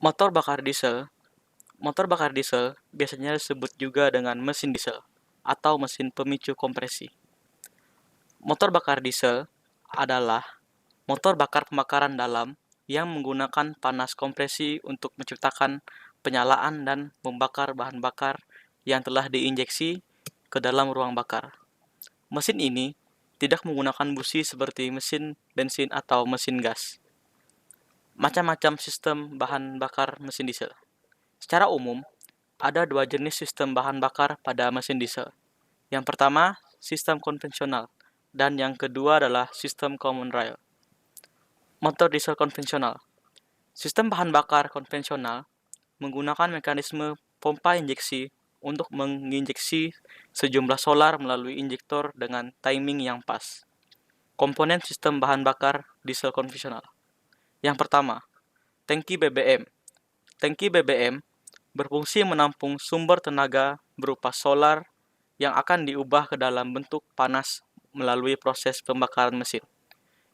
Motor bakar diesel. Motor bakar diesel biasanya disebut juga dengan mesin diesel atau mesin pemicu kompresi. Motor bakar diesel adalah motor bakar pembakaran dalam yang menggunakan panas kompresi untuk menciptakan penyalaan dan membakar bahan bakar yang telah diinjeksi ke dalam ruang bakar. Mesin ini tidak menggunakan busi seperti mesin bensin atau mesin gas. Macam-macam sistem bahan bakar mesin diesel. Secara umum, ada dua jenis sistem bahan bakar pada mesin diesel. Yang pertama, sistem konvensional, dan yang kedua adalah sistem common rail. Motor diesel konvensional. Sistem bahan bakar konvensional menggunakan mekanisme pompa injeksi untuk menginjeksi sejumlah solar melalui injektor dengan timing yang pas. Komponen sistem bahan bakar diesel konvensional. Yang pertama, tangki BBM. Tangki BBM berfungsi menampung sumber tenaga berupa solar yang akan diubah ke dalam bentuk panas melalui proses pembakaran mesin.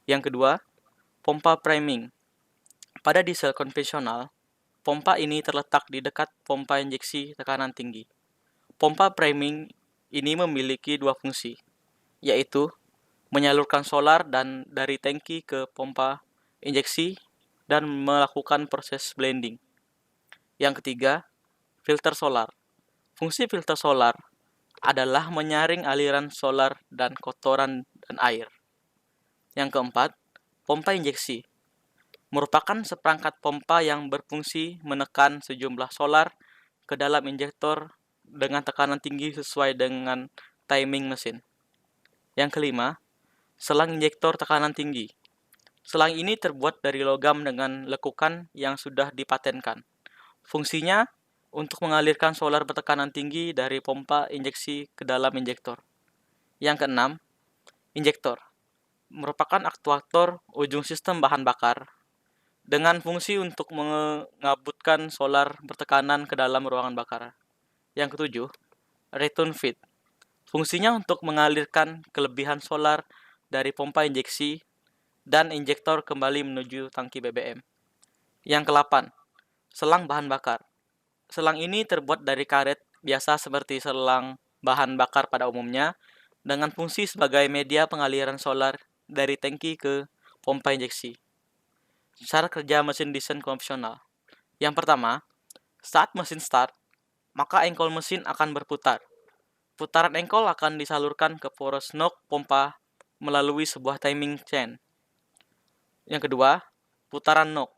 Yang kedua, pompa priming. Pada diesel konvensional, pompa ini terletak di dekat pompa injeksi tekanan tinggi. Pompa priming ini memiliki dua fungsi, yaitu menyalurkan solar dan dari tangki ke pompa injeksi dan melakukan proses blending. Yang ketiga, filter solar. Fungsi filter solar adalah menyaring aliran solar dan kotoran dan air. Yang keempat, pompa injeksi. Merupakan seperangkat pompa yang berfungsi menekan sejumlah solar ke dalam injektor dengan tekanan tinggi sesuai dengan timing mesin. Yang kelima, selang injektor tekanan tinggi. Selang ini terbuat dari logam dengan lekukan yang sudah dipatenkan. Fungsinya untuk mengalirkan solar bertekanan tinggi dari pompa injeksi ke dalam injektor. Yang keenam, injektor. Merupakan aktuator ujung sistem bahan bakar dengan fungsi untuk mengabutkan solar bertekanan ke dalam ruangan bakar. Yang ketujuh, return feed. Fungsinya untuk mengalirkan kelebihan solar dari pompa injeksi dan injektor kembali menuju tangki BBM. Yang kedelapan, selang bahan bakar. Selang ini terbuat dari karet biasa seperti selang bahan bakar pada umumnya dengan fungsi sebagai media pengaliran solar dari tangki ke pompa injeksi. Cara kerja mesin diesel konvensional. Yang pertama, saat mesin start, maka engkol mesin akan berputar. Putaran engkol akan disalurkan ke poros nok pompa melalui sebuah timing chain. Yang kedua, putaran nok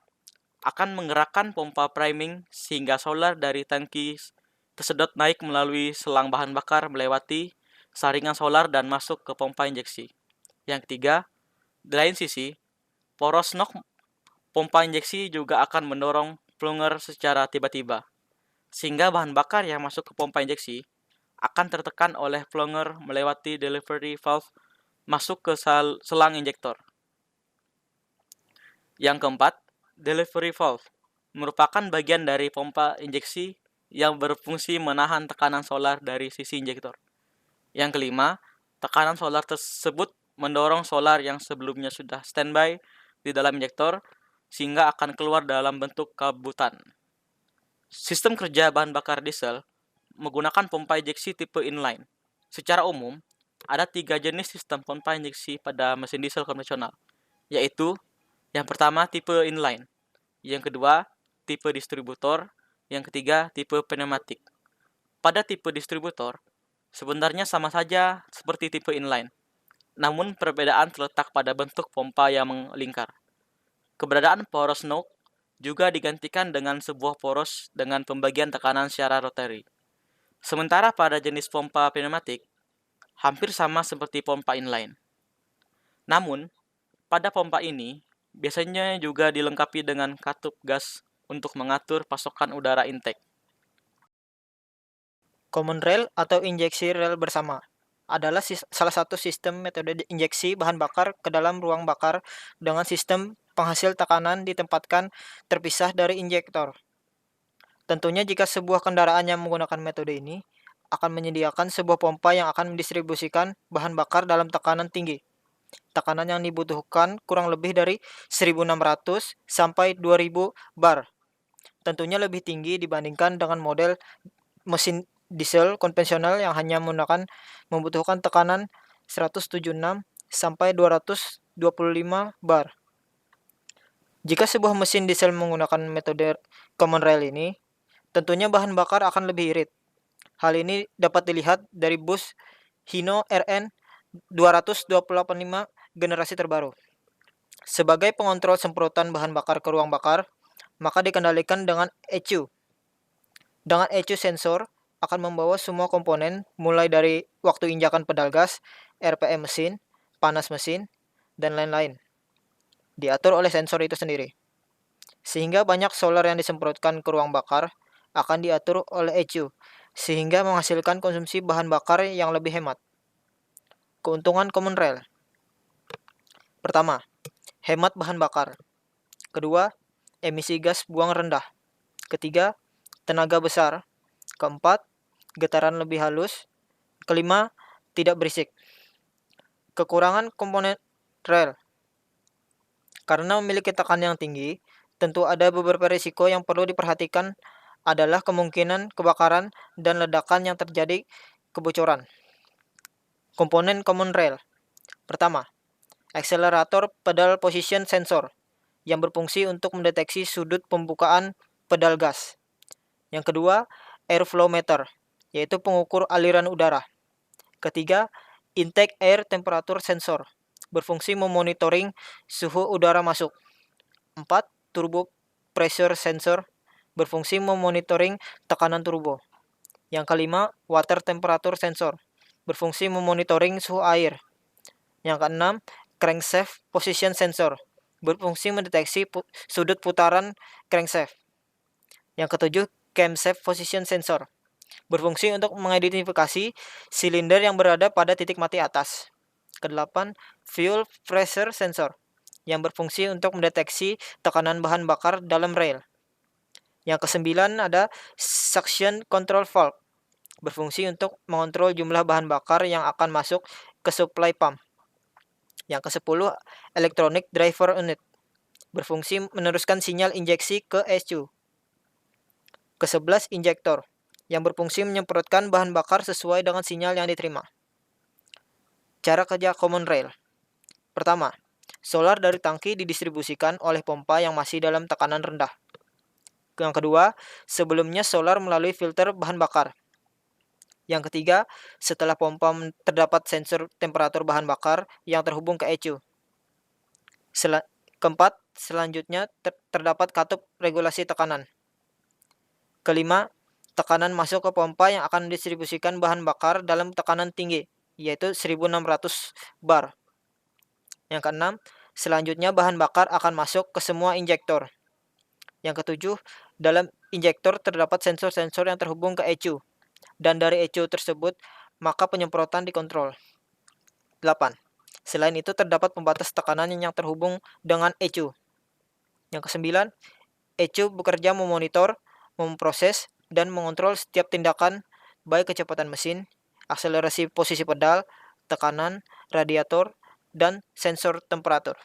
akan menggerakkan pompa priming sehingga solar dari tangki tersedot naik melalui selang bahan bakar melewati saringan solar dan masuk ke pompa injeksi. Yang ketiga, di lain sisi, poros nok pompa injeksi juga akan mendorong plunger secara tiba-tiba, sehingga bahan bakar yang masuk ke pompa injeksi akan tertekan oleh plunger melewati delivery valve masuk ke selang injektor. Yang keempat, delivery valve merupakan bagian dari pompa injeksi yang berfungsi menahan tekanan solar dari sisi injektor. Yang kelima, tekanan solar tersebut mendorong solar yang sebelumnya sudah standby di dalam injektor sehingga akan keluar dalam bentuk kabutan. Sistem kerja bahan bakar diesel menggunakan pompa injeksi tipe inline. Secara umum, ada 3 jenis sistem pompa injeksi pada mesin diesel konvensional, yaitu yang pertama tipe inline, yang kedua tipe distributor, yang ketiga tipe pneumatik. Pada tipe distributor, sebenarnya sama saja seperti tipe inline, namun perbedaan terletak pada bentuk pompa yang melingkar. Keberadaan poros nok juga digantikan dengan sebuah poros dengan pembagian tekanan secara rotary. Sementara pada jenis pompa pneumatik, hampir sama seperti pompa inline. Namun, pada pompa ini, biasanya juga dilengkapi dengan katup gas untuk mengatur pasokan udara intake. Common rail atau injeksi rel bersama adalah salah satu sistem metode injeksi bahan bakar ke dalam ruang bakar dengan sistem penghasil tekanan ditempatkan terpisah dari injektor. Tentunya jika sebuah kendaraan yang menggunakan metode ini akan menyediakan sebuah pompa yang akan mendistribusikan bahan bakar dalam tekanan tinggi. Tekanan yang dibutuhkan kurang lebih dari 1600 sampai 2000 bar. tentunya lebih tinggi dibandingkan dengan model mesin diesel konvensional yang hanya membutuhkan tekanan 176 sampai 225 bar. Jika sebuah mesin diesel menggunakan metode common rail ini, tentunya bahan bakar akan lebih irit. Hal ini dapat dilihat dari bus Hino RN 285 generasi terbaru. Sebagai pengontrol semprotan bahan bakar ke ruang bakar, maka dikendalikan dengan ECU. Dengan ECU sensor akan membawa semua komponen mulai dari waktu injakan pedal gas, RPM mesin, panas mesin, dan lain-lain. Diatur oleh sensor itu sendiri. Sehingga banyak solar yang disemprotkan ke ruang bakar akan diatur oleh ECU, sehingga menghasilkan konsumsi bahan bakar yang lebih hemat. Keuntungan common rail. Pertama, hemat bahan bakar. Kedua, emisi gas buang rendah. Ketiga, tenaga besar. Keempat, getaran lebih halus. Kelima, tidak berisik. Kekurangan komponen rel. Karena memiliki tekanan yang tinggi, tentu ada beberapa risiko yang perlu diperhatikan adalah kemungkinan kebakaran dan ledakan yang terjadi kebocoran. Komponen common rail. Pertama, akselerator pedal position sensor yang berfungsi untuk mendeteksi sudut pembukaan pedal gas. Yang kedua, airflow meter, yaitu pengukur aliran udara. Ketiga, intake air temperature sensor, berfungsi memonitoring suhu udara masuk. 4. Turbo pressure sensor, berfungsi memonitoring tekanan turbo. Yang kelima, water temperature sensor, berfungsi memonitoring suhu air. Yang keenam, crankshaft position sensor, berfungsi mendeteksi sudut putaran crankshaft. Yang ketujuh, camshaft position sensor, berfungsi untuk mengidentifikasi silinder yang berada pada titik mati atas. Kedelapan, fuel pressure sensor, yang berfungsi untuk mendeteksi tekanan bahan bakar dalam rel. Yang kesembilan ada suction control valve, berfungsi untuk mengontrol jumlah bahan bakar yang akan masuk ke supply pump. Yang ke-10, electronic driver unit, berfungsi meneruskan sinyal injeksi ke ECU. Ke-11, injektor, yang berfungsi menyemprotkan bahan bakar sesuai dengan sinyal yang diterima. Cara kerja common rail. Pertama, solar dari tangki didistribusikan oleh pompa yang masih dalam tekanan rendah. Yang kedua, sebelumnya solar melalui filter bahan bakar. Yang ketiga, setelah pompa terdapat sensor temperatur bahan bakar yang terhubung ke ECU. Keempat, selanjutnya terdapat katup regulasi tekanan. Kelima, tekanan masuk ke pompa yang akan mendistribusikan bahan bakar dalam tekanan tinggi, yaitu 1600 bar. Yang keenam, selanjutnya bahan bakar akan masuk ke semua injektor. Yang ketujuh, dalam injektor terdapat sensor-sensor yang terhubung ke ECU, dan dari ECU tersebut, maka penyemprotan dikontrol. 8. Selain itu, terdapat pembatas tekanan yang terhubung dengan ECU. Yang ke-9, ECU bekerja memonitor, memproses, dan mengontrol setiap tindakan, baik kecepatan mesin, akselerasi posisi pedal, tekanan, radiator, dan sensor temperatur.